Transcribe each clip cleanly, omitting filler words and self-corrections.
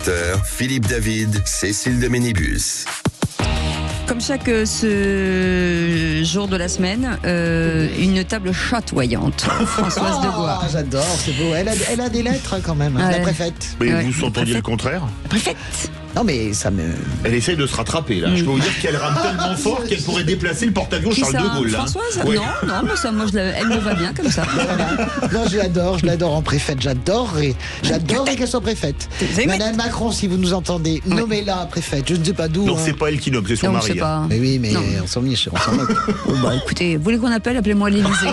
20h, Philippe David, Cécile de Ménibus. Comme chaque jour de la semaine, une table chatoyante. Françoise Degois. J'adore, c'est beau. Elle a des lettres quand même, la préfète. Mais Ouais, vous entendiez le contraire? Préfète. Non mais ça me... Elle essaye de se rattraper là. Je peux vous dire qu'elle rame tellement fort qu'elle pourrait déplacer le porte-avions Qui Charles ça, de Gaulle. Là. Françoise? Ouais. Non, elle me va bien comme ça. Non, je l'adore en préfète. J'adore qu'elle soit préfète. Madame Macron, si vous nous entendez, nommez-la préfète. Je ne sais pas d'où. Non, c'est pas elle qui nomme, c'est son Non, mari. c'est pas. Mais oui, mais Non. on s'en moque. Bon, bah, écoutez, vous voulez qu'on appelle? Appelez-moi l'Élysée.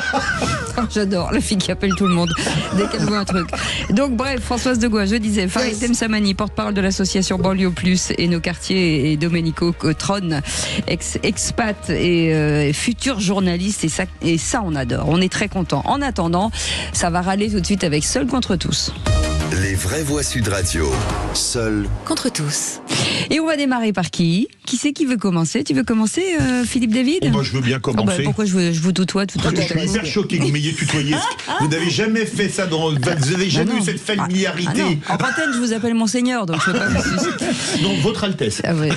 J'adore la fille qui appelle tout le monde dès qu'elle voit un truc. Donc bref, Françoise Degois, je disais, Farid Temsamani, porte-parole de l'association Banlieue Plus et nos quartiers, et Domenico Cotron, expat et futur journaliste, et ça on adore, on est très content. En attendant, ça va râler tout de suite avec Seul contre tous. Les vraies voix Sud Radio. Seul Contre tous. Et on va démarrer par qui? Qui c'est qui veut commencer? Tu veux commencer, Philippe David? Oh, bah, je veux bien Oh, bah, commencer. pourquoi je vous tutoie tout à Je suis hyper choqué que vous m'ayez tutoyé. Vous n'avez jamais fait ça vous n'avez jamais eu cette familiarité. non. En antenne, je vous appelle Monseigneur, donc je ne peux pas vous susciter. Donc, votre Altesse. Ah ouais.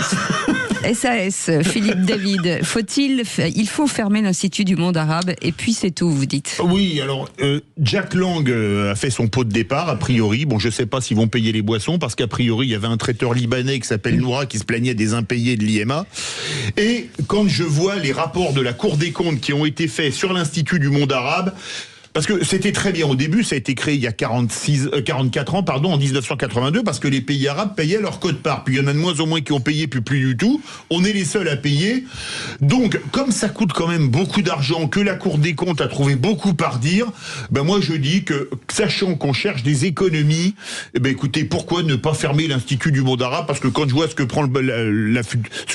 SAS, Philippe David, il faut fermer l'Institut du monde arabe, et puis c'est tout, vous dites. Oui, alors, Jack Lang a fait son pot de départ, a priori. Bon, je sais pas s'ils vont payer les boissons, parce qu'a priori, il y avait un traiteur libanais qui s'appelle Noura qui se plaignait des impayés de l'IMA. Et quand je vois les rapports de la Cour des comptes qui ont été faits sur l'Institut du monde arabe, parce que c'était très bien au début, ça a été créé il y a 44 ans, en 1982, parce que les pays arabes payaient leur quote-part. Puis il y en a de moins en moins qui ont payé, puis plus du tout. On est les seuls à payer. Donc, comme ça coûte quand même beaucoup d'argent, que la Cour des comptes a trouvé beaucoup à redire, ben moi je dis que, sachant qu'on cherche des économies, eh ben écoutez, pourquoi ne pas fermer l'Institut du monde arabe? Parce que quand je vois ce que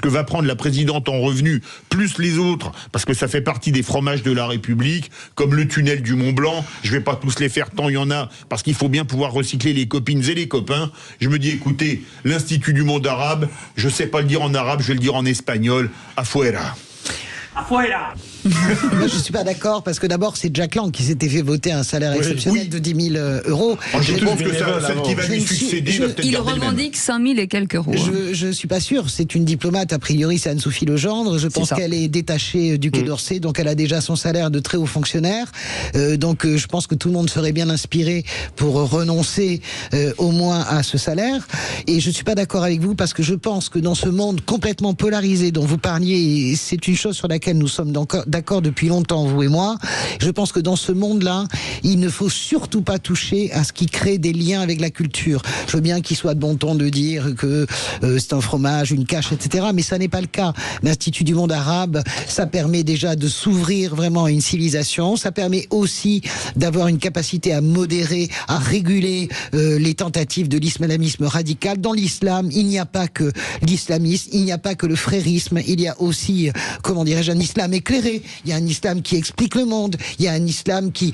va prendre la présidente en revenus, plus les autres, parce que ça fait partie des fromages de la République, comme le tunnel du Mont-Blanc, je vais pas tous les faire tant il y en a, parce qu'il faut bien pouvoir recycler les copines et les copains. Je me dis, écoutez, l'Institut du monde arabe, je sais pas le dire en arabe, je vais le dire en espagnol, afuera. Afuera. Moi, je suis pas d'accord parce que d'abord, c'est Jack Lang qui s'était fait voter un salaire exceptionnel de 10 000 euros. Je trouve que celle qui va lui succéder va peut-être Il garder le même. revendique 5 000 et quelques euros. Je suis pas sûr. C'est une diplomate, a priori, c'est Anne-Sophie Legendre. Je pense qu'elle est détachée du Quai d'Orsay, donc elle a déjà son salaire de très haut fonctionnaire. Donc je pense que tout le monde serait bien inspiré pour renoncer au moins à ce salaire. Et je suis pas d'accord avec vous parce que je pense que dans ce monde complètement polarisé dont vous parliez, c'est une chose sur laquelle nous sommes d'accord depuis longtemps, vous et moi. Je pense que dans ce monde-là, il ne faut surtout pas toucher à ce qui crée des liens avec la culture. Je veux bien qu'il soit de bon ton de dire que c'est un fromage, une cache, etc. Mais ça n'est pas le cas. L'Institut du monde arabe, ça permet déjà de s'ouvrir vraiment à une civilisation. Ça permet aussi d'avoir une capacité à modérer, à réguler les tentatives de l'islamisme radical. Dans l'islam, il n'y a pas que l'islamisme, il n'y a pas que le frérisme, il y a aussi, comment dirais-je, un islam éclairé. Il y a un islam qui explique le monde. Il y a un islam qui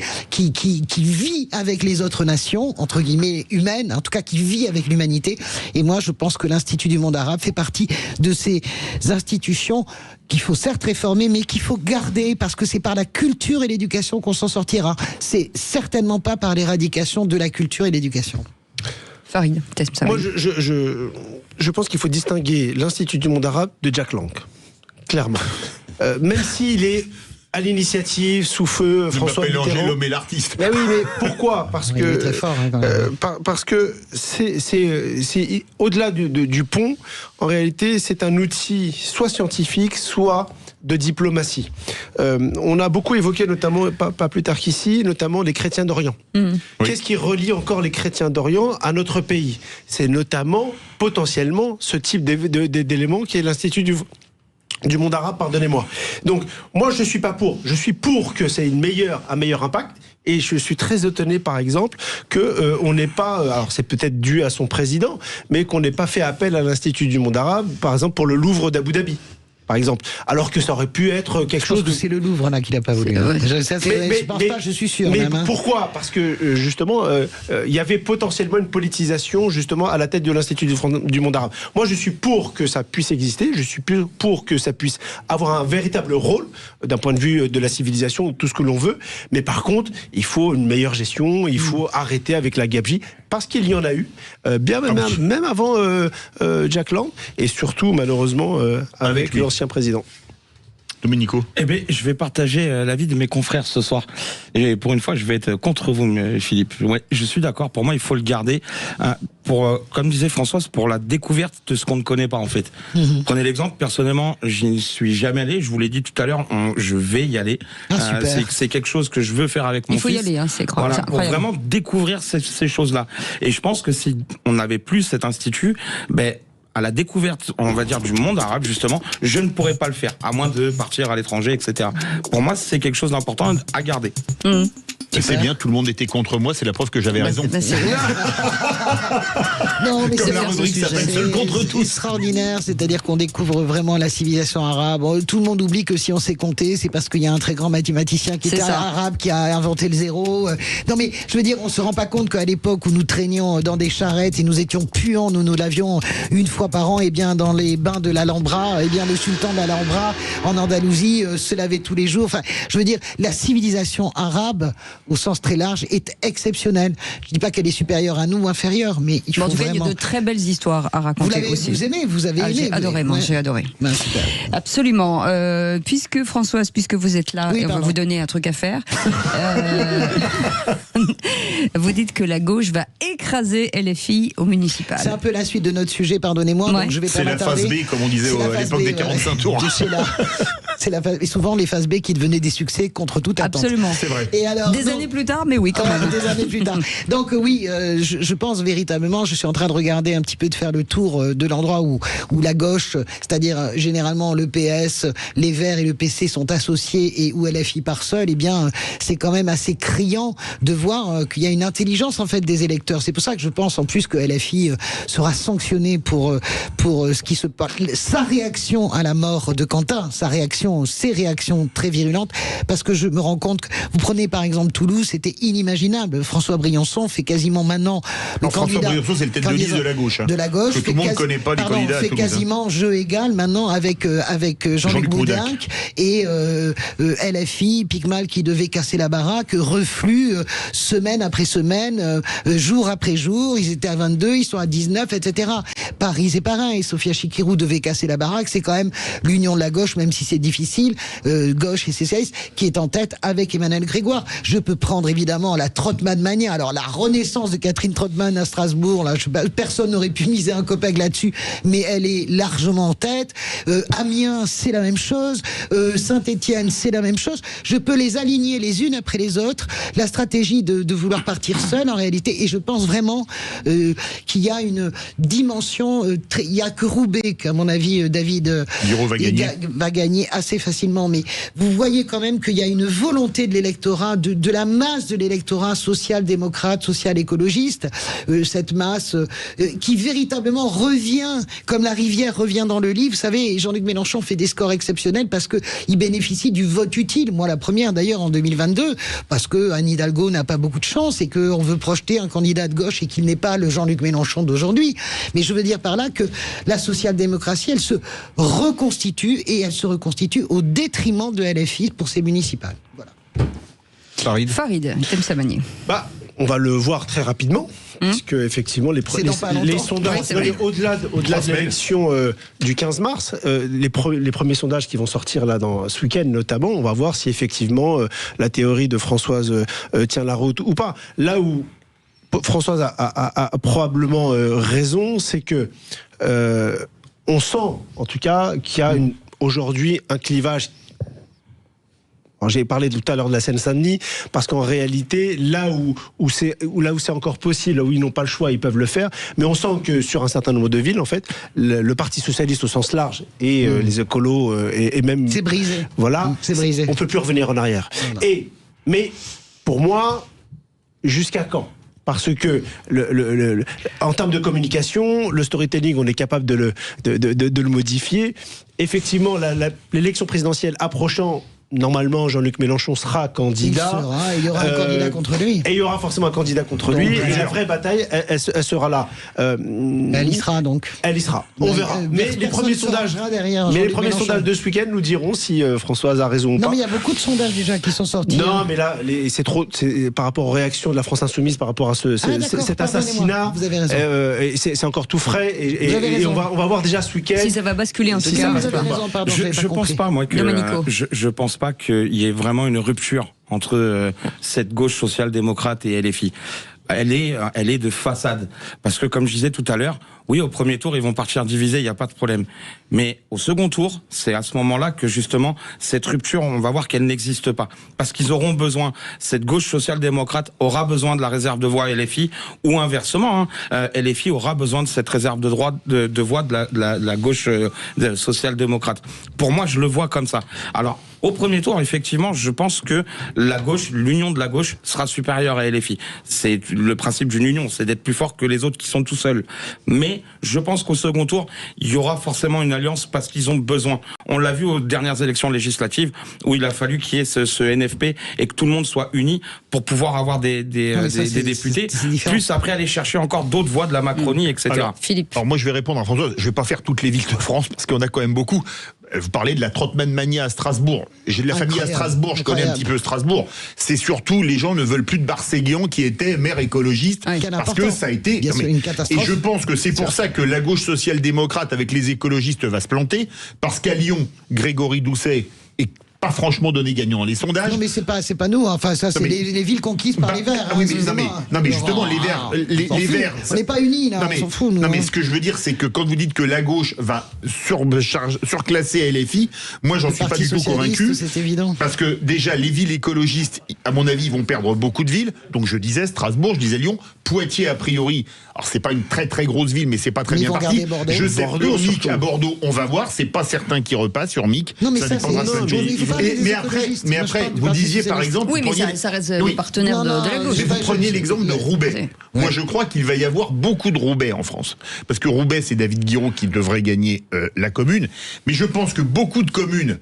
vit avec les autres nations, entre guillemets humaines, en tout cas qui vit avec l'humanité. Et moi, je pense que l'Institut du monde arabe fait partie de ces institutions qu'il faut certes réformer, mais qu'il faut garder, parce que c'est par la culture et l'éducation qu'on s'en sortira. C'est certainement pas par l'éradication de la culture et l'éducation. Farid, moi, je pense qu'il faut distinguer l'Institut du monde arabe de Jack Lang, clairement. Même s'il est à l'initiative, sous feu, François Mitterrand. Mélanger l'homme et l'artiste. Mais oui, mais pourquoi? Parce que il est très fort, hein, quand même. parce que c'est au-delà du pont. En réalité, c'est un outil soit scientifique, soit de diplomatie. On a beaucoup évoqué, notamment, pas plus tard qu'ici, notamment les chrétiens d'Orient. Qu'est-ce qui relie encore les chrétiens d'Orient à notre pays? C'est notamment, potentiellement, ce type d'élément qui est l'Institut du monde arabe, pardonnez-moi. Donc, moi, je suis pas pour. Je suis pour que c'est un meilleur impact. Et je suis très étonné, par exemple, que on n'ait pas, alors c'est peut-être dû à son président, mais qu'on n'ait pas fait appel à l'Institut du monde arabe, par exemple, pour le Louvre d'Abu Dhabi. Par exemple, alors que ça aurait pu être quelque chose de... C'est le Louvre là qu'il n'a pas voulu. Je pense pas, je suis sûr. Mais même, hein. Pourquoi? Parce que justement, il y avait potentiellement une politisation justement à la tête de l'Institut du monde arabe. Moi, je suis pour que ça puisse exister. Je suis pour que ça puisse avoir un véritable rôle d'un point de vue de la civilisation, tout ce que l'on veut. Mais par contre, il faut une meilleure gestion. Il faut arrêter avec la gabegie. parce qu'il y en a eu, même avant Jack Lang, et surtout malheureusement avec l'ancien président. Domenico. Eh bien, je vais partager l'avis de mes confrères ce soir. Et pour une fois, je vais être contre vous, Philippe. Ouais, je suis d'accord. Pour moi, il faut le garder. Comme disait Françoise, pour la découverte de ce qu'on ne connaît pas, en fait. Prenez l'exemple. Personnellement, je n'y suis jamais allé. Je vous l'ai dit tout à l'heure, je vais y aller. C'est quelque chose que je veux faire avec mon fils. Il faut y aller, c'est voilà, pour vraiment découvrir ces choses-là. Et je pense que si on n'avait plus cet institut, à la découverte, on va dire, du monde arabe, justement, je ne pourrais pas le faire, à moins de partir à l'étranger, etc. Pour moi, c'est quelque chose d'important à garder. C'est bien, tout le monde était contre moi, c'est la preuve que j'avais raison. Non, mais comme la rubrique s'appelle Seul contre tous. Extraordinaire, c'est-à-dire qu'on découvre vraiment la civilisation arabe. Tout le monde oublie que si on sait compter, c'est parce qu'il y a un très grand mathématicien qui était arabe, qui a inventé le zéro. Non mais, je veux dire, on se rend pas compte qu'à l'époque où nous traînions dans des charrettes et nous étions puants, nous l'avions une fois par an, et bien dans les bains de l'Alhambra, et bien le sultan de l'Alhambra en Andalousie se lavait tous les jours. Enfin, je veux dire, la civilisation arabe, au sens très large, est exceptionnelle. Je dis pas qu'elle est supérieure à nous ou inférieure, mais il faut en tout cas, vraiment... il y a de très belles histoires à raconter aussi. Vous avez aimé. J'ai adoré, moi, j'ai adoré. Super. Absolument. Puisque Françoise, puisque vous êtes là, et on va vous donner un truc à faire. Vous dites que la gauche va écraser LFI au municipal. C'est un peu la suite de notre sujet, pardonnez-moi. Donc je vais c'est la phase B, comme on disait à l'époque des 45 tours. C'est la phase, et souvent les phases B qui devenaient des succès contre toute attente. Absolument. C'est vrai. Et alors, des années plus tard, mais oui, quand même. Des années plus tard. Donc oui, je pense véritablement, je suis en train de regarder un petit peu, de faire le tour de l'endroit où la gauche, c'est-à-dire généralement le PS, les Verts et le PC sont associés, et où LFI part seul, eh bien c'est quand même assez criant de voir qu'il y a une intelligence en fait des électeurs. C'est pour ça que je pense en plus que LFI sera sanctionné pour ce qui se passe, sa réaction à la mort de Quentin, ses réactions très virulentes, parce que je me rends compte que vous prenez par exemple Toulouse, c'était inimaginable. François Briançon fait quasiment maintenant François Briançon, c'est le tête de liste de la gauche. De la gauche. Que tout le monde ne connaît pas les candidats. Fait quasiment jeu égal maintenant avec Jean-Luc Boudenc et LFI, Picmal qui devait casser la baraque, reflue semaine après semaine, jour après jour. Ils étaient à 22, ils sont à 19, etc. Paris, c'est pareil. Sophia Chikirou devait casser la baraque. C'est quand même l'union de la gauche, même si c'est difficile, gauche et socialiste, qui est en tête avec Emmanuel Grégoire. Je peux prendre évidemment la Trottmann mania. Alors la renaissance de Catherine Trottmann à Strasbourg, là, personne n'aurait pu miser un copec là-dessus, mais elle est largement en tête. Amiens, c'est la même chose. Saint-Étienne, c'est la même chose. Je peux les aligner les unes après les autres. La stratégie de vouloir partir seul, en réalité, et je pense vraiment qu'il y a une dimension. Il y a que Roubaix, qu'à mon avis, David va gagner assez facilement. Mais vous voyez quand même qu'il y a une volonté de l'électorat, de la masse de l'électorat social-démocrate, social-écologiste, cette masse qui véritablement revient, comme la rivière revient dans le livre. Vous savez, Jean-Luc Mélenchon fait des scores exceptionnels parce qu'il bénéficie du vote utile. Moi, la première d'ailleurs en 2022, parce que Anne Hidalgo n'a pas beaucoup de chance et qu'on veut projeter un candidat de gauche et qu'il n'est pas le Jean-Luc Mélenchon d'aujourd'hui. Mais je veux dire par là que la social-démocratie, elle se reconstitue, et elle se reconstitue au détriment de LFI pour ses municipales. Voilà. Farid Temsamani. On va le voir très rapidement, puisque effectivement les sondages, au-delà de l'élection du 15 mars, les premiers sondages qui vont sortir là ce week-end notamment, on va voir si effectivement la théorie de Françoise tient la route ou pas. Là où Françoise a probablement raison, c'est que on sent en tout cas qu'il y a aujourd'hui un clivage. J'ai parlé tout à l'heure de la Seine-Saint-Denis, parce qu'en réalité, là où c'est encore possible, là où ils n'ont pas le choix, ils peuvent le faire. Mais on sent que sur un certain nombre de villes, en fait, le Parti socialiste au sens large et les écolos et même c'est brisé. Voilà, c'est brisé. On peut plus revenir en arrière. Mais pour moi, jusqu'à quand ? Parce que en termes de communication, le storytelling, on est capable de le modifier. Effectivement, l'élection présidentielle approchant, normalement, Jean-Luc Mélenchon sera candidat. Il y aura un candidat contre lui. Et il y aura forcément un candidat contre lui. Et la vraie bataille, elle sera là. Elle y sera donc. Elle y sera. On verra. Mais les premiers sondages de ce week-end nous diront si Françoise a raison ou pas. Non, mais il y a beaucoup de sondages déjà qui sont sortis. Non, mais là, c'est par rapport aux réactions de la France Insoumise par rapport à cet assassinat. Vous avez raison. C'est encore tout frais. Et on va voir déjà ce week-end. Si ça va basculer en tout cas. Je pense pas, moi, je pense pas qu'il y ait vraiment une rupture entre cette gauche social-démocrate et LFI. Elle est de façade. Parce que, comme je disais tout à l'heure, oui, au premier tour, ils vont partir divisés, il n'y a pas de problème. Mais au second tour, c'est à ce moment-là que, justement, cette rupture, on va voir qu'elle n'existe pas. Parce qu'ils auront besoin, cette gauche social-démocrate aura besoin de la réserve de voix LFI, ou inversement, LFI aura besoin de cette réserve de voix de la gauche social-démocrate. Pour moi, je le vois comme ça. Alors, au premier tour, effectivement, je pense que la gauche, l'union de la gauche sera supérieure à LFI. C'est le principe d'une union, c'est d'être plus fort que les autres qui sont tout seuls. Mais je pense qu'au second tour, il y aura forcément une alliance parce qu'ils ont besoin. On l'a vu aux dernières élections législatives où il a fallu qu'il y ait ce NFP et que tout le monde soit uni pour pouvoir avoir des députés, plus après aller chercher encore d'autres voix de la Macronie, etc. Alors, Philippe. Alors moi je vais répondre à François, je vais pas faire toutes les villes de France parce qu'on a quand même beaucoup. Vous parlez de la Trottmann Mania à Strasbourg. J'ai de la famille à Strasbourg, je connais un petit peu Strasbourg. C'est surtout, les gens ne veulent plus de Barséguian qui était maire écologiste, parce que ça a été une catastrophe. Et je pense que c'est pour ça que la gauche social-démocrate avec les écologistes va se planter, parce qu'à Lyon, Grégory Doucet est pas franchement donné gagnant les sondages. Non mais c'est pas nous, enfin ça c'est les villes conquises par les Verts. Non mais justement les Verts, les Verts. On n'est pas unis là, on s'en fout. Non mais ce que je veux dire c'est que quand vous dites que la gauche va surclasser LFI, moi j'en suis pas du tout convaincu. C'est évident. Parce que déjà les villes écologistes, à mon avis, vont perdre beaucoup de villes. Donc je disais Strasbourg, je disais Lyon, Poitiers a priori. Alors c'est pas une très très grosse ville, mais c'est pas très bien parti. Je sais Urmic à Bordeaux, on va voir. C'est pas certain qu'il repasse sur Mic. Non mais ça dépendra de mais après, vous disiez par exemple... Oui, mais ça reste les partenaires de la gauche. Vous preniez l'exemple de Roubaix. Moi, je crois qu'il va y avoir beaucoup de Roubaix en France. Parce que Roubaix, c'est David Guiraud qui devrait gagner la commune. Mais je pense que beaucoup de communes,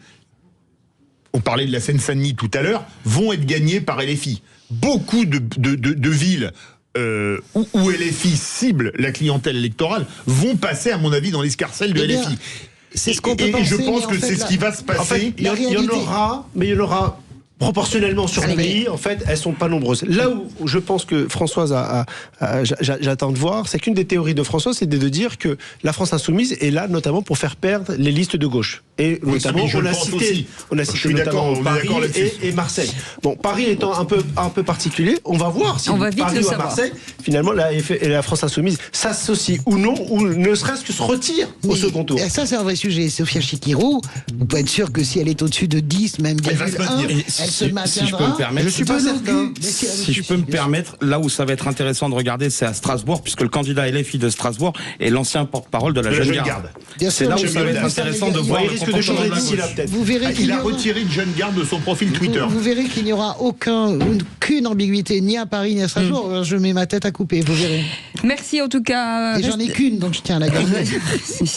on parlait de la Seine-Saint-Denis tout à l'heure, vont être gagnées par LFI. Beaucoup de villes... où LFI cible la clientèle électorale vont passer, à mon avis, dans l'escarcelle de LFI. C'est ce qu'on peut penser, et je pense que c'est ce qui va se passer. En fait, il y en aura, mais il y en aura proportionnellement sur le pays. En fait, elles sont pas nombreuses. Là où je pense que Françoise j'attends de voir, c'est qu'une des théories de Françoise, c'est de dire que la France insoumise est là notamment pour faire perdre les listes de gauche. Et notamment, on a cité notamment Paris et Marseille. Bon, Paris étant un peu particulier, on va voir si Paris ou à Marseille, finalement, la France insoumise s'associe ou non, ou ne serait-ce que se retire au second tour. Ça, c'est un vrai sujet. Sophia Chikirou, vous pouvez être sûr que si elle est au-dessus de 10, même 1,1, si je peux me permettre, si je peux me permettre, là où ça va être intéressant de regarder, c'est à Strasbourg, puisque le candidat LFI de Strasbourg est l'ancien porte-parole de la Jeune Garde. C'est là où ça va être intéressant de voir. Il risque de changer d'ici là, peut-être. Vous verrez qu'il a retiré une Jeune Garde de son profil Twitter. Vous verrez qu'il n'y aura aucune ambiguïté, ni à Paris, ni à Strasbourg. Je mets ma tête à couper, vous verrez. Merci en tout cas. Et j'en ai qu'une, donc je tiens à la garder.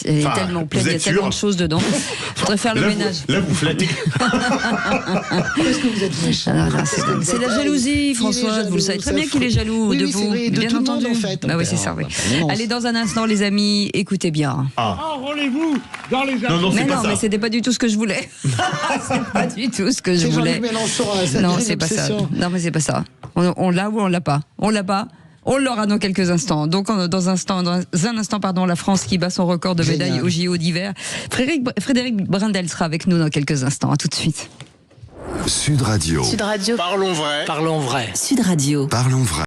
Elle est tellement pleine, il y a tellement de choses dedans. Il faudrait faire le ménage. Là, vous flattez. Vous êtes méchant. C'est la jalousie, François. Vous le savez très bien qu'il est jaloux de vous, bien entendu. En fait. Bah oui, c'est ça. Oui. Allez, dans un instant, les amis, écoutez bien. Enrôlez-vous dans les Non, c'est pas ça. Mais c'était pas du tout ce que je voulais. C'est pas du tout ce que je voulais. Non, c'est pas ça. Non, mais c'est pas ça. On l'a ou on l'a pas. On l'a pas. On l'aura dans quelques instants. Donc, dans un instant, la France qui bat son record de médailles au JO d'hiver. Frédéric Brindel sera avec nous dans quelques instants. À tout de suite. Sud Radio. Sud Radio. Parlons vrai. Parlons vrai. Sud Radio. Parlons vrai.